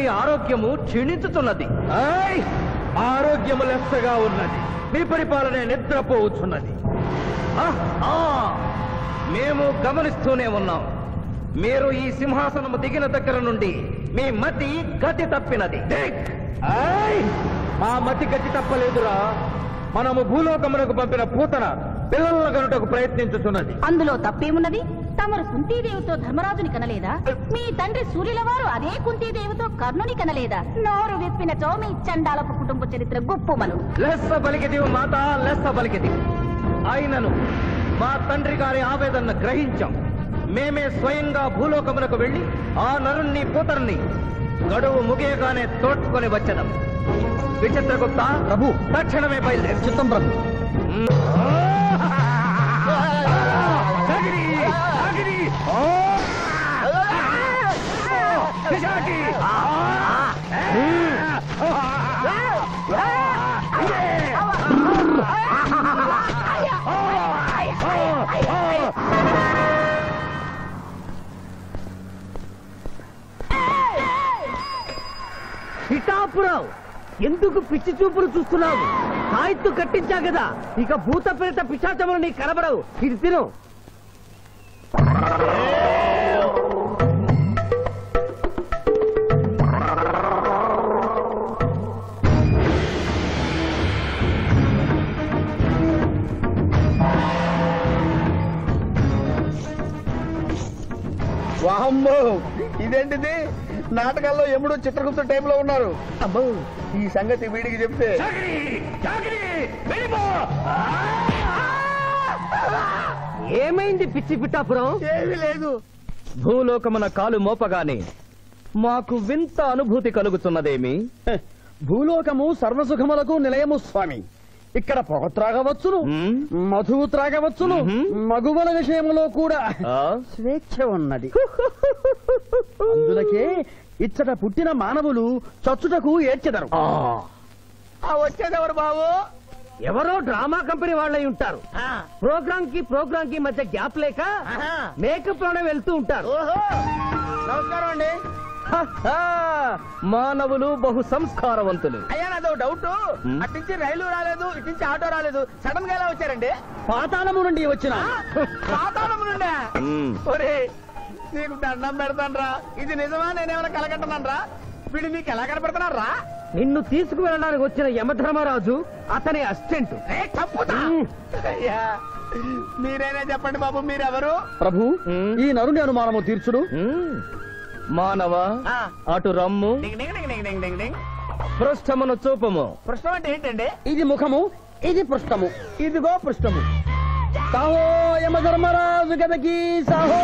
మీ ఆరోగ్యము క్షీణించుతున్నది. ఆరోగ్యము లెస్సగా ఉన్నది. మీ పరిపాలనే నిద్రపోవచ్చున్నది. మేము గమనిస్తూనే ఉన్నాం. మీరు ఈ సింహాసనము దిగిన దగ్గర నుండి మీ మతి గతి తప్పినది. మా మతి గతి తప్పలేదురా. మనము భూలోకమునకు పంపిన పూతన పిల్లల గనుటకు ప్రయత్నించుతున్నది. అందులో తప్పేమున్నది? తమరు కుంతీదేవితో ధర్మరాజుని కనలేదా? మీ తండ్రి సూర్యుల వారు అదే కుంతీదేవితో కర్ణుని కనలేదా? నోరు విప్పినచో మీ చండాలపు కుటుంబ చరిత్ర గుప్పుమలు. లెస్స పలికిది మాత, లెస్స పలికిది. ఆయనను మా తండ్రి గారి ఆవేదన గ్రహించాం. మేమే స్వయంగా భూలోకమునకు వెళ్లి ఆ నరుణ్ణి పూతరుని గడువు ముగియగానే తోడ్కొని వచ్చేదాం. విచిత్రగుప్త ప్రభు, తక్షణమే బయలుదేరు. చిత్తం ప్రభు. పిఠాపురం, ఎందుకు పిచ్చి చూపులు చూస్తున్నావు? సాయిత్తు కట్టించా కదా, ఇక భూత ప్రేత పిశాచములు నీ కనబడవు. ఇది తిను. వాహమ్మో, ఇదేంటిది? నాటకాల్లో ఎముడు చిత్రగుప్త టైప్ లో ఉన్నారు. అమ్మో, ఈ సంగతి వీడికి చెప్తే ఏమైంది పిచ్చి పిఠాపురం? ఏమీ లేదు. భూలోకమున కాలు మోపగానే మాకు వింత అనుభూతి కలుగుతున్నదేమి? భూలోకము సర్వసుఖములకు నిలయము స్వామి. ఇక్కడ పొగ త్రాగవచ్చును, మధువు త్రాగవచ్చును, మగువల విషయంలో కూడా స్వేచ్ఛ ఉన్నది. అందులకే ఇచ్చట పుట్టిన మానవులు చచ్చుటకు ఏడ్చెదరు. వచ్చేదెవరు బాబు? ఎవరో డ్రామా కంపెనీ వాళ్ళై ఉంటారు. ప్రోగ్రామ్ కి మధ్య గ్యాప్ లేక మేకప్ లోనే వెళ్తూ ఉంటారు. నమస్కారం అండి. మానవులు బహు సంస్కారవంతులు. అయ్యా, నాదో డౌట్. అట్నుంచి రైలు రాలేదు, ఇట్నుంచి ఆటో రాలేదు, సడన్ గా ఎలా వచ్చారండి? పాతాళము నుండి వచ్చిన. పాతాళము నుండి? ఒరే, నీకు దండం పెడతానరా. ఇది నిజమా? నేనేమైనా కలగంటున్నానరా? వీడు నీకు ఎలా కనపడుతున్నారా? నిన్ను తీసుకువెళ్ళడానికి వచ్చిన యమధర్మరాజు అతని అసిస్టెంట్. అయ్యా, మీరైనా చెప్పండి బాబు, మీరెవరు? ప్రభు, ఈ నరుని అనుమానము తీర్చుడు. మానవ, అటు రమ్ము, పృష్ఠమును చూపము. పృష్ఠం అంటే ఏంటండి? ఇది ముఖము, ఇది పృష్ఠము. ఇదిగో పృష్ఠము. సాహో యమధర్మరాజు గదకి సాహో.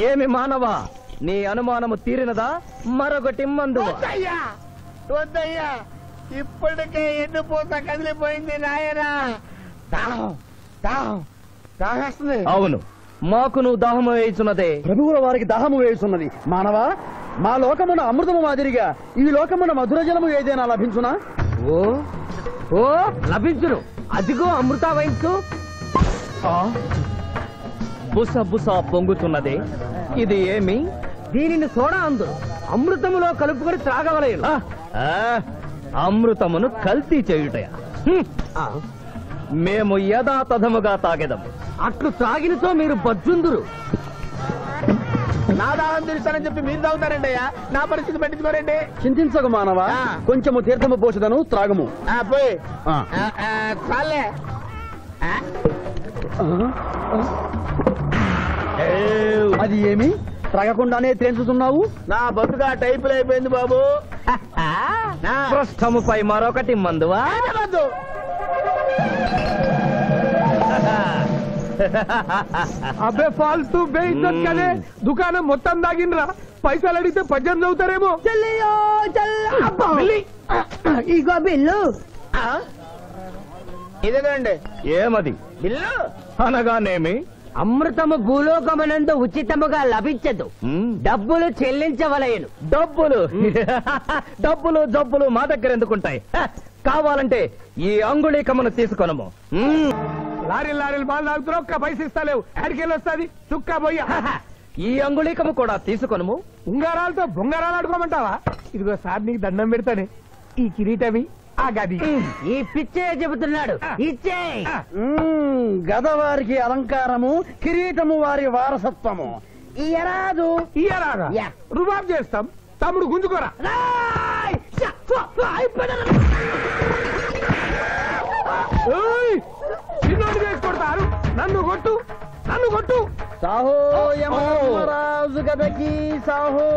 ఏమి మానవ, నీ అనుమానము తీరినదా? మరొకటి మందు. వద్దయ్యా, ఇప్పటికే ఎండిపోత కదిలిపోయింది నాయనా. దాహం దాహం దాహేస్తుంది. అవును, మాకు నువ్వు దాహము వేయుచున్నదే. ప్రభువుల వారికి దాహము వేయుచున్నది. మానవా, మా లోకమున అమృతము మాదిరిగా ఈ లోకమున మధుర జలము ఏదైనా లభించునా? ఓ ఓ లభించును. అదిగో అమృత వయస్సు. బుస బుస పొంగుతున్నదే, ఇది ఏమి? దీనిని సోడా అందు అమృతములో కలుపుకొని త్రాగవలేను. అమృతమును కల్తీ చేయుటయా? మేము యథాతథముగా తాగెదము. అట్లు త్రాగినతో మీరు బజ్జుందురు. నా దాహం తీరుస్తానని చెప్పి మీరు తాగుతారండి అయ్యా. నా పరిస్థితి పట్టించుకోరండి. చింతించకు మానవా, కొంచెము తీర్థము పోషదను, త్రాగము. పోయి చాలే. అది ఏమి? త్రాగకుండానే తేల్చుతున్నావు? నా బతుగా టైపులు అయిపోయింది బాబు. పృష్ఠముపై మరొకటి మందువా? అబ్బే ఫాల్తూ బేయిజ్జత్ కదే. దుకాణం మొత్తం దాగినరా. పైసలు అడిగితే పద్యం చదువుతారేమో. ఇగో బిల్లు. ఇదేనండి. ఏమది? బిల్లు అనగానేమి? అమృతము భూలోకమునందు ఉచితముగా లభించదు, డబ్బులు చెల్లించవలయను. డబ్బులు డబ్బులు జబ్బులు మా దగ్గర ఎందుకుంటాయి? కావాలంటే ఈ అంగుళీకమును తీసుకొనము. లారీలు బాల్ తాగుతున్నావు, ఒక్క పైసలు ఇస్తలేవు. ఆడికెళ్ళి వస్తుంది చుక్క పోయి. ఈ అంగుళీకము కూడా తీసుకొనుము. ఉంగారాలతో బొంగారాలు ఆడుకోమంటావా? ఇదిగో సార్ నీకు దండం పెడతానే. ఈ కిరీటమి ఆ గది. ఈ పిచ్చే చెబుతున్నాడు. ఇచ్చే గద వారికి అలంకారము, కిరీటము వారి వారసత్వము. ఇయరాదు ఇయ్యరాగా రుబాబ్ చేస్తాం. తమ్ముడు గుంజుకోరా. చిన్నోడు చేసి కొడతారు. నన్ను కొట్టు. సాహో యమరాజు గదకి సాహో.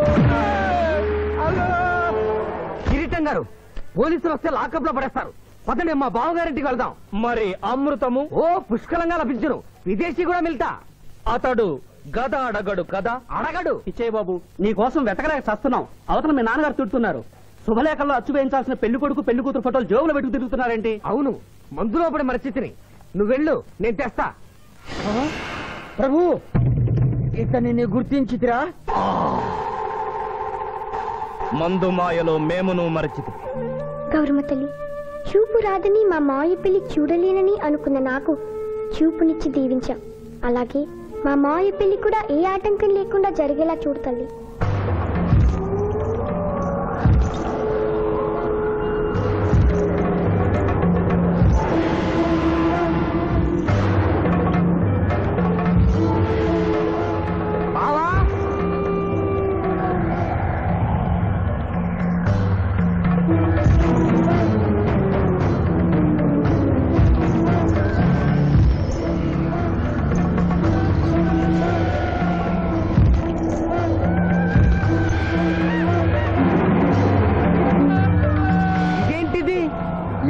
కిరీటం గారు, పోలీసులు వస్తే లాకప్ లో పడేస్తారు. పదండి, మా బావగారింటికి వెళ్దాం. మరి అమృతము? ఓ పుష్కలంగా లభించును. విదేశీ కూడా మిల్తా. అతడు గద అడగడు కదా? అడగడు. ఇచ్చే బాబు, నీ కోసం వెతకలేక చస్తున్నాం. అవతల మీ నాన్నగారు తిడుతున్నారు. శుభలేఖల్లో అచ్చు వేయించాల్సిన పెళ్లి కొడుకు పెళ్లి కూతురు ఫోటోలు జోబులో పెట్టుకు తిరుగుతున్నారేంటి? అవును, మందులో పడి మరచితిని. నువ్వెళ్ళు, నేను తెస్తా. ప్రభు, ఇతన్ని నీ గుర్తించితిరా? మందు మాయలో మేమును మరచితి. గౌరమ్మ తల్లి, చూపు రాదని మా మాయ పెళ్లి చూడలేనని అనుకున్న నాకు చూపునిచ్చి దీవించా. అలాగే మా మాయ పెళ్లి కూడా ఏ ఆటంకం లేకుండా జరిగేలా చూడు తల్లి.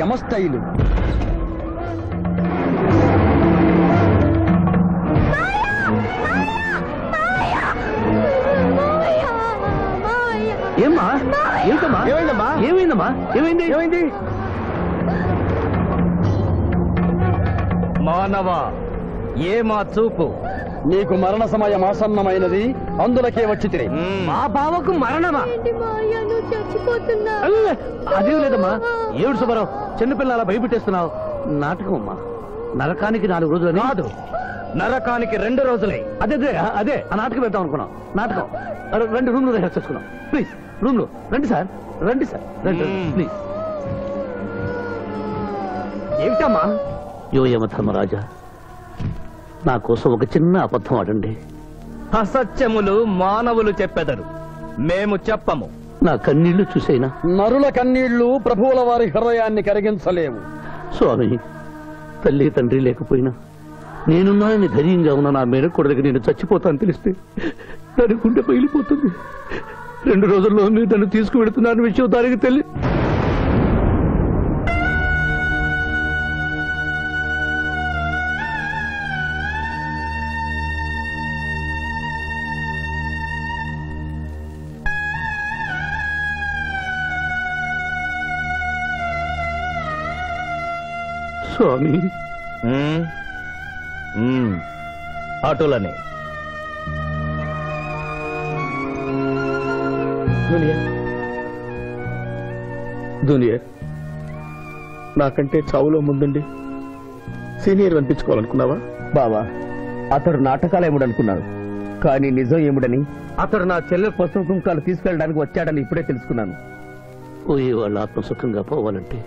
యమస్థైలు. ఏమ్మా? ఏమిటమ్మా? ఏమైందమ్మా? ఏమైంది? మానవ, ఏమా చూపు? నీకు మరణ సమయం ఆసన్నమైనది, అందులకే వచ్చి తిరిగి. మా బావకు మరణమా? చచ్చిపోతున్నా. అదే లేదమ్మా. ఏడు సుబ్బారావు, చిన్నపిల్లల భయపెట్టేస్తున్నావు. నాటకం అమ్మా. నరకానికి 4 రోజులు కాదు, నరకానికి 2 రోజులే. అదే ఆ నాటకం వేద్దాం అనుకున్నాం. నాటకం 2 రూమ్లు రిహార్స్ చేసుకున్నాం. ప్లీజ్ రూమ్ లో రండి సార్. రండి ప్లీజ్. ఏమిటమ్మా? యో యమ ధర్మరాజా, నా కోసం ఒక చిన్న అబద్ధం ఆడండి. అసత్యములు మానవులు చెప్పెదరు, మేము చెప్పము. నా కన్నీళ్లు చూసైనా. నరుల కన్నీళ్లు ప్రభువుల వారి హృదయాన్ని కరిగించలేవు. స్వామి, తల్లి తండ్రి లేకపోయినా నేనున్నానని ధైర్యంగా ఉన్న నా మేనకోడలికి నేను చచ్చిపోతాను తెలిస్తే దాని గుండె పగిలిపోతుంది. 2 రోజుల్లో మీరు నన్ను తీసుకువెడుతున్నారని విషయం దానికి తెలియదు. స్వామి, అటులనే. జూనియర్, నాకంటే చావులో ముందండి సీనియర్ అనిపించుకోవాలనుకున్నావా? బావా, అతడు నాటకాలు ఏముడనుకున్నాడు, కానీ నిజం ఏముడని, అతడు నా చెల్లె పసుపు కుంకాలు తీసుకెళ్ళడానికి వచ్చాడని ఇప్పుడే తెలుసుకున్నాను. పోయే వాళ్ళు ఆత్మసుఖంగా పోవాలంటే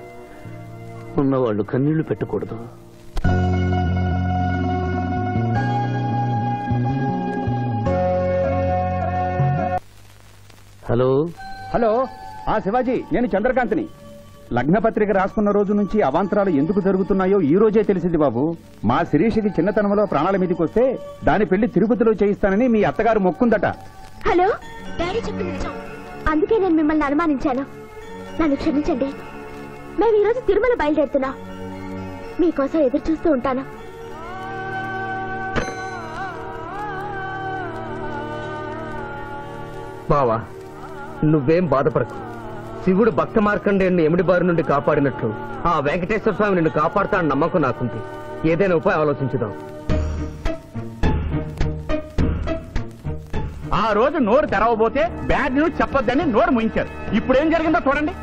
ఉన్నవాళ్ళు కన్నీళ్లు పెట్టకూడదు. హలో హలో, శివాజీ, నేను చంద్రకాంత్ని. లగ్నపత్రిక రాసుకున్న రోజు నుంచి అవాంతరాలు ఎందుకు జరుగుతున్నాయో ఈ రోజే తెలిసింది బాబు. మా శిరీషకి చిన్నతనంలో ప్రాణాల మీదకి వస్తే దాని పెళ్లి తిరుపతిలో చేయిస్తానని మీ అత్తగారు మొక్కుందట. హలో, డాడీ చెప్పింది నిజం. అందుకే నేను మిమ్మల్ని అనుమానించాను. నన్ను క్షమించండి. మేము ఈరోజు తిరుమల బయలుదేరుతున్నాం. మీకోసం ఎదురు చూస్తూ ఉంటాను. బావా, నువ్వేం బాధపడకు. శివుడు భక్త మార్కండేయుని ఎమిడి బారి నుండి కాపాడినట్లు ఆ వెంకటేశ్వర స్వామి నిన్ను కాపాడుతాడని నమ్మకం నాకుంది. ఏదైనా ఉపాయం ఆలోచించుదాం. ఆ రోజు నోరు తెరవబోతే బ్యాడ్ న్యూస్ చెప్పొద్దని నోరు ముయించారు. ఇప్పుడు ఏం జరిగిందో చూడండి.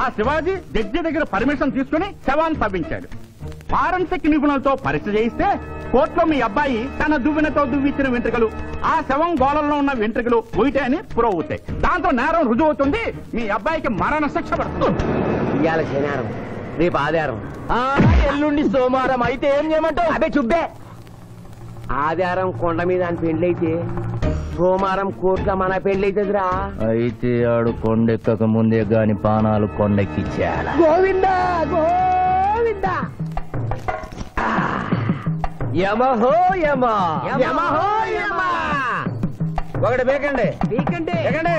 ఆ శివాజీ జడ్జి దగ్గర పర్మిషన్ తీసుకుని శవాన్ని తవ్వించాడు. ఫారెన్సిక్ నిపుణులతో పరీక్ష చేయిస్తే కోర్టులో మీ అబ్బాయి తన దువ్వెనతో దువ్విచ్చిన వెంట్రుకలు ఆ శవం గోళంలో ఉన్న వెంట్రుకలు ఒకటే అని ప్రూవ్ అవుతాయి. దాంతో నేరం రుజువు అవుతుంది. మీ అబ్బాయికి మరణ శిక్ష పడుతుంది. ఇవాళ శనివారం, రేపు ఆదివారం, ఎల్లుండి సోమవారం అయితే ఏం చేయమంటావు? అదే చుబ్బే. ఆదివారం కొండ మీద అని పెండ్లైతే సోమవారం కోట్ల మన పెండ్లైతుందిరా. అయితే ఆడు కొండెక్కక ముందే గాని పానాలు కొండెక్కిచ్చేయాల. గోవిందా గోవిందా. యమహో యమ యమహో యమ. ఒకటి బేకండి బీకండి బేకండి.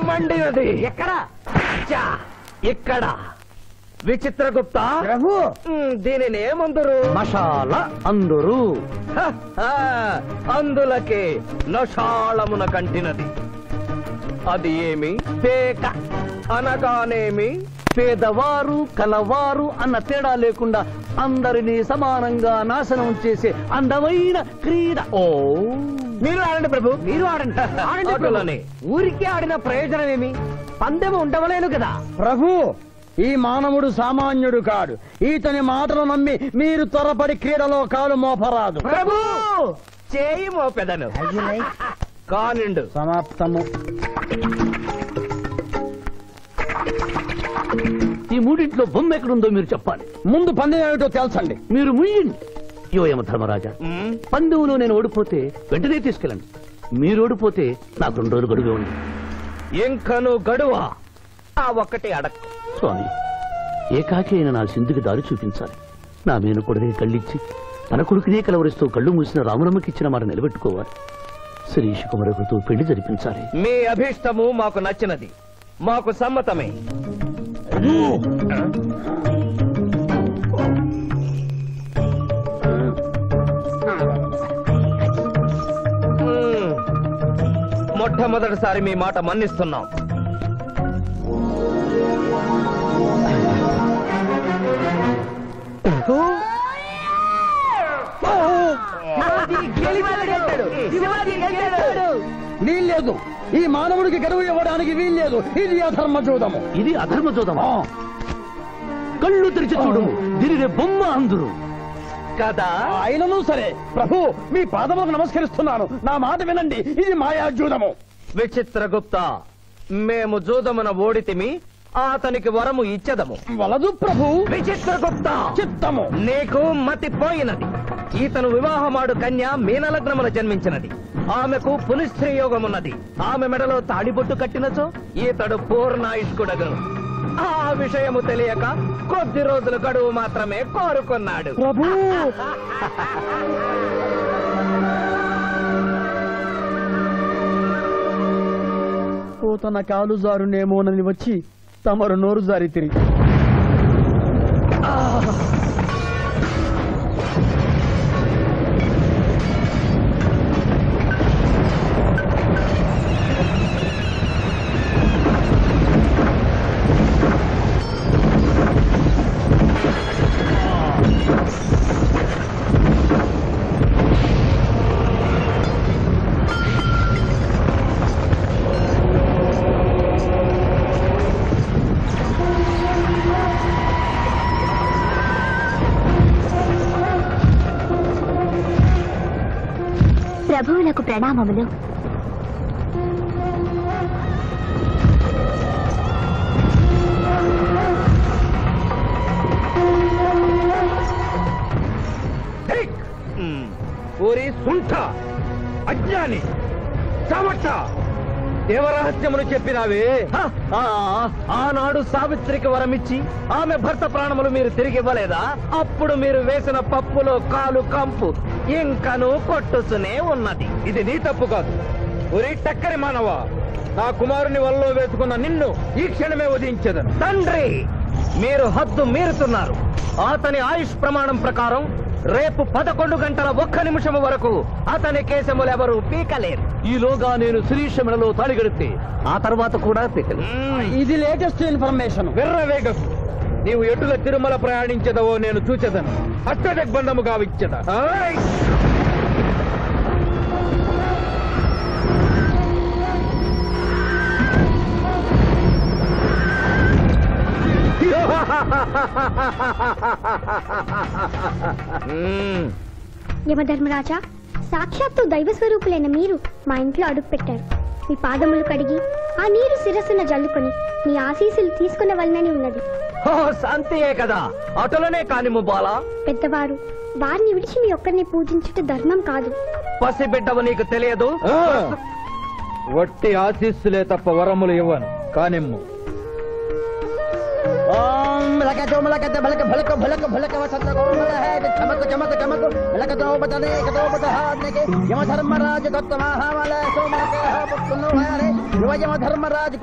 మండినది ఎక్కడ? చా, ఇక్కడ. విచిత్రగుప్త ప్రభు దీనిని ఏమందరు? మషాల అందరూ అందులకే నషాళమున కంటినది. అది ఏమి? పేక అనగానేమి? పేదవారు కలవారు అన్న తేడా లేకుండా అందరినీ సమానంగా నాశనం చేసే అందమైన క్రీడ. ఓ, మీరు ఆడండి ప్రభు. మీరు ఆడండి. ఆడండి ప్రభు. అటులనే. ఊరికే ఆడిన ప్రయోజనం ఏమి? పందెము ఉండవలేను కదా. ప్రభు ఈ మానవుడు సామాన్యుడు కాడు. ఈతని మాటలు నమ్మి మీరు త్వరపడి క్రీడలో కాలు మోపరాదు. ప్రభు చేయి మోపెదను. కానిండు. సమాప్తము. ఈ మూడింట్లో బొమ్మ ఎక్కడుందో మీరు చెప్పాలి. ముందు పందెం ఏమిటో తెలుసండి. మీరు ముయ్యండి. యోయమ ధర్మరాజా, పందెంలో నేను ఓడిపోతే వెంటనే తీసుకెళ్ళండి. మీరు ఓడిపోతే నాకు 2 రోజులు గడువే ఉంది. ఇంకను గడువా? ఆ ఒక్కటి అడక్. స్వామి, ఏకాకి అయిన నా సింధుకి దారి చూపించాలి. నా మేనకొడుకుని కళ్ళిచ్చి తన కొడుకునే కలవరిస్తూ కళ్ళు మూసిన రాములమ్మకిచ్చిన మాట నిలబెట్టుకోవాలి. శిరీష్ కుమరకుతో పెళ్లి జరిపించాలి. మీ అభీష్టము మాకు నచ్చినది, మాకు సమ్మతమే. మొట్టమొదటిసారి మీ మాట మన్నిస్తున్నాం. వీల్లేదు. ఈ మానవుడికి గడువు ఇవ్వడానికి వీల్లేదు. ఇది అధర్మ చూడము. ఇది అధర్మ చూదమా? కళ్ళు తెరిచి చూడము, దీనిని బొమ్మ అందురు కదా. అయినను సరే ప్రభు, మీ పాదములకు నమస్కరిస్తున్నాను. నా మాట వినండి. ఇది మాయాజూదము. విచిత్రగుప్త, మేము జూదమున ఓడితిమి, అతనికి వరము ఇచ్చదము. వలదు ప్రభు. విచిత్రగుప్త, చిత్తము. నీకు మతి పోయినది. ఈతను వివాహమాడు కన్య మీనలగ్నమున జన్మించినది. ఆమెకు పునిస్త్రీ యోగమున్నది. ఆమె మెడలో తాడిబొట్టు కట్టినచో ఈతడు పూర్ణాయుష్కుడగను. ఆ విషయము తెలియక కొద్ది రోజుల గడువు మాత్రమే కోరుకున్నాడు. ప్రభు ఓ తన కాలు జారునేమోనని వచ్చి తమరు నోరు జారి తిరిగి ప్రభువులకు ప్రణామములు. ఊరి సుంఠ, అజ్ఞాని, చమట, దేవరహస్యమును చెప్పినావే. ఆనాడు సావిత్రికి వరమిచ్చి ఆమె భర్త ప్రాణములు మీరు తిరిగి ఇవ్వలేదా? అప్పుడు మీరు వేసిన పప్పులో కాలు కంపు ఇంకను కొట్టుసునే ఉన్నది. ఇది నీ తప్పు కాదు. ఒరి టక్కరి మానవ, నా కుమారుని వల్ల వేసుకున్న నిన్ను ఈ క్షణమే వధించదను. తండ్రి, మీరు హద్దు మీరుతున్నారు. అతని ఆయుష్ ప్రమాణం ప్రకారం రేపు 11 గంటల 1 నిమిషం వరకు అతని కేశములెవరూ పీకలేరు. ఈలోగా నేను శిరీష మెడలో తాళి గడితే ఆ తర్వాత కూడా పీకలు. ఇది లేటెస్ట్ ఇన్ఫర్మేషన్. వెర్రవేగకు. నీవు ఎటుల తిరుమల ప్రయాణించదవో నేను చూచెదను. అష్టదిగ్బంధము గావిచ్చద. యమధర్మరాజా, సాక్షాత్తు దైవ స్వరూపులైన మీరు మా ఇంట్లో అడుగు పెట్టారు. మీ పాదములు కడిగి ఆ నీరు శిరస్సున జల్లుకొని మీ ఆశీస్సులు తీసుకున్న వలనని ఉన్నది. శాంతియే కదా, అటులనే కానిము బాలా. పెద్దవారు, వారిని విడిచి మీ ఒక్కరిని పూజించుట ధర్మం కాదు. పసిబిడ్డవు నీకు తెలియదు. వట్టి ఆశీస్సులే తప్ప వరములు ఇవ్వను, కానిమ్ము. యమధర్మరాజు యమధర్మరాజు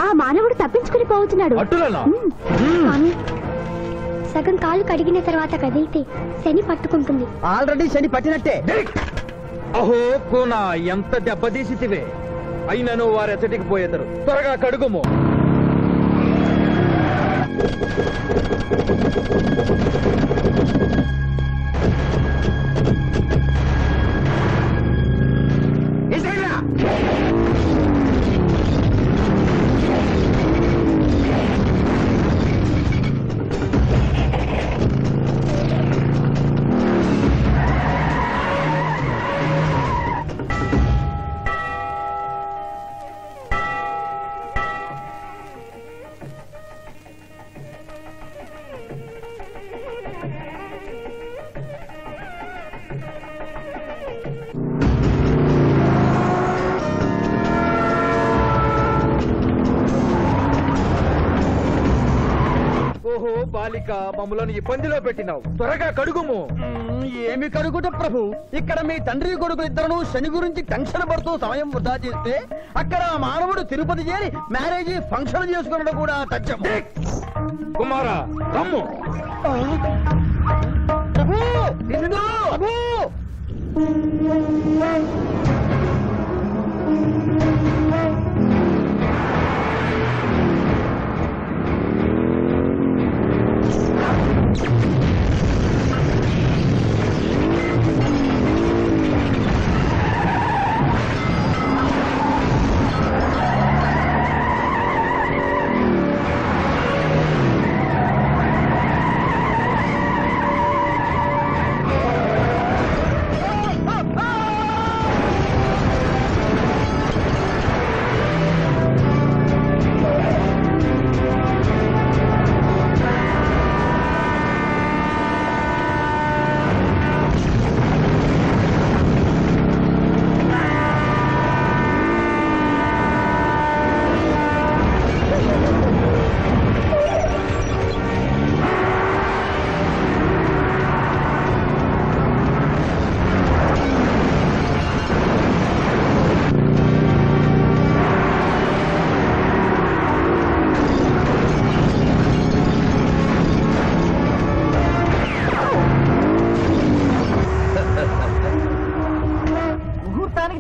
ఆ మానవుడు తప్పించుకుని పోతున్నాడు. కానీ సగం కాలు కడిగిన తర్వాత కదిలితే శని పట్టుకుంటుంది. ఆల్రెడీ శని పట్టినట్టే. అహో కూనా, ఎంత దెబ్బతీసితివే. అయినను వారెచ్చటికి పోయేదరు. త్వరగా కడుగుము. ఓహో బాలిక, మమ్మలను ఇబ్బందిలో పెట్టినావు. త్వరగా కడుగుము. ఏమి కడుగుట ప్రభు, ఇక్కడ మీ తండ్రి కొడుకు ఇద్దరు శని గురించి టెన్షన్ పడుతూ సమయం వృధా చేస్తే అక్కడ మానవుడు తిరుపతి చేరి మ్యారేజ్ ఫంక్షన్ చేసుకున్నాడు కూడా తథ్యం. కుమారా, రమ్ము. ప్రభు, ఇదిగో, ప్రభు.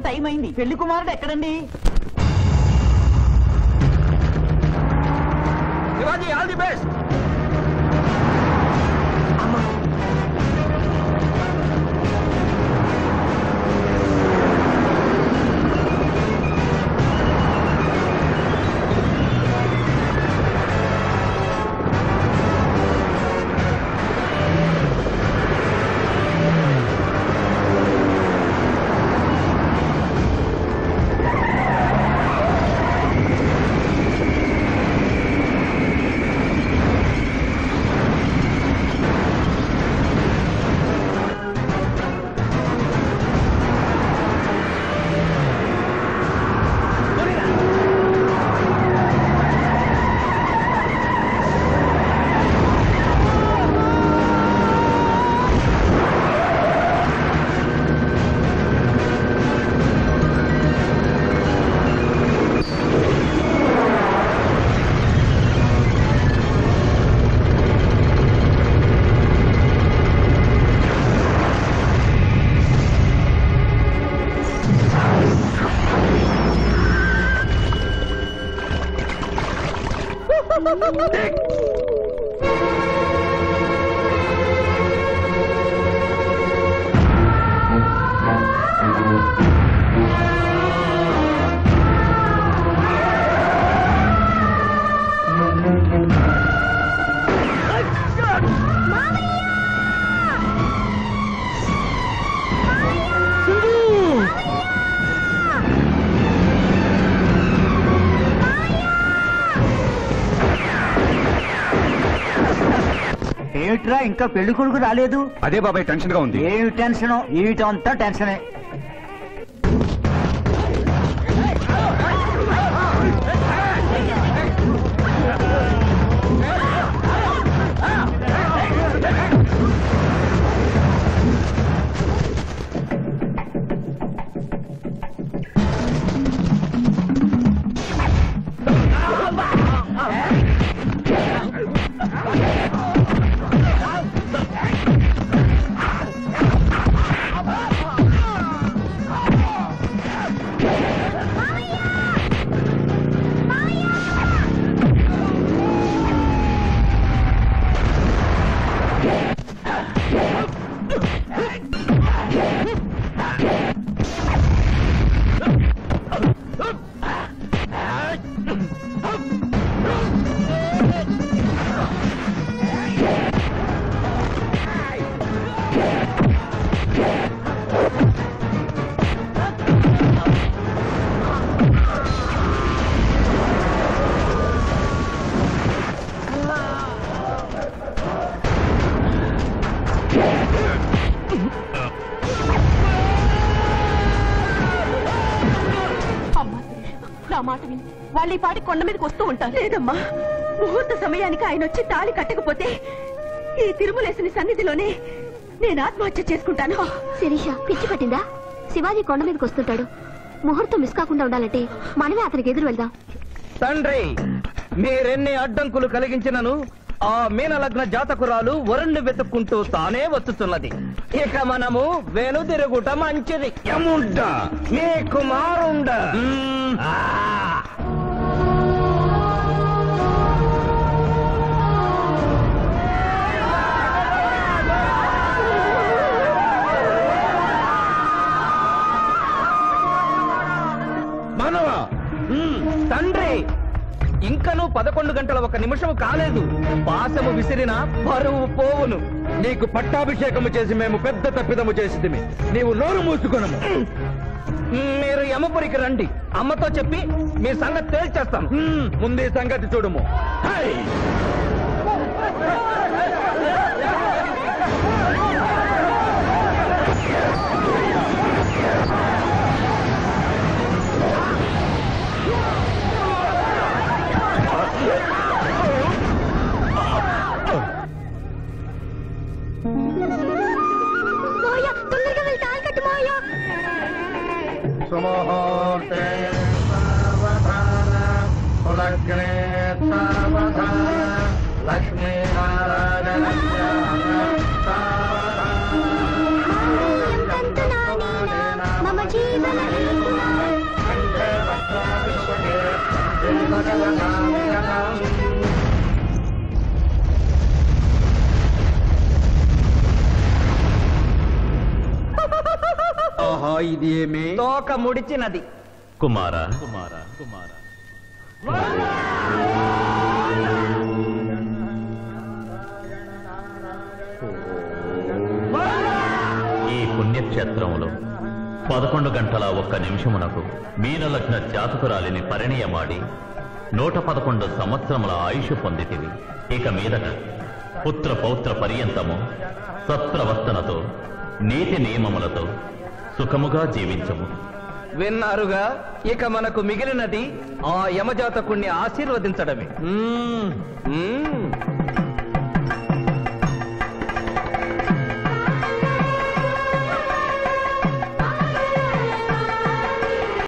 టైం అయింది. పెళ్లి కుమారుడు ఎక్కడండి? Shivaji, all the best. ఏమిట్రా ఇంకా పెళ్లి కొడుకు రాలేదు? అదే బాబాయ్ టెన్షన్ గా ఉంది. ఏమి టెన్షన్? ఏమిటంతా టెన్షనే. నా మాట విని వాళ్ళు ఈ పాటి కొండ మీదకి వస్తూ ఉంటారు. లేదమ్మా, ముహూర్త సమయానికి ఆయన వచ్చి తాళి కట్టకపోతే ఈ తిరుమలేసుని సన్నిధిలోనే నేను ఆత్మహత్య చేసుకుంటాను. శిరీష పిచ్చి పట్టిందా? శివాజీ కొండ మీదకి వస్తుంటాడు. ముహూర్తం మిస్ కాకుండా ఉండాలంటే మనమే అతనికి ఎదురు వెళ్దాం. తండ్రి, మీరెన్ని అడ్డంకులు కలిగించినను ఆ మీనలగ్న జాతకురాలు వరుణ్ణి వెతుక్కుంటూ తానే వచ్చుతున్నది. ఇక మనము వెనుదిరుగుట మంచిది. యముండ మీ కుమారుండ. మానవా, తండ్రి, ఇంకనూ 11 గంటల 1 నిమిషం కాలేదు. పాశము విసిరిన బరువు పోవును. నీకు పట్టాభిషేకము చేసి మేము పెద్ద తప్పిదము చేసిదిమి. నీవు నోరు మూసుకొనము. మీరు యమపురికి రండి. అమ్మతో చెప్పి మీ సంగతి తేల్చేస్తాం. ముందే సంగతి చూడము. హై! తొందరగా వెళ్ళి తాళి కట్టు మావయ్య. సుముహూర్తే సావధాన కులగ్నే సావధాన లక్ష్మీనారాయణ మమ జీవన ఆహా, ఇది ఏమి? తోక ముడిచినది. కుమారా, ఈ పుణ్యక్షేత్రంలో 11 గంటల 1 నిమిషమునకు మీనలగ్న జాతకురాలిని పరిణయమాడి 111 సంవత్సరముల ఆయుష్ పొందితివి. ఇక మీదట పుత్ర పౌత్ర పర్యంతము సత్ప్రవర్తనతో నీతి నియమములతో సుఖముగా జీవించము. విన్నారుగా, ఇక మనకు మిగిలినది ఆ యమజాతకుణ్ణి ఆశీర్వదించడమే.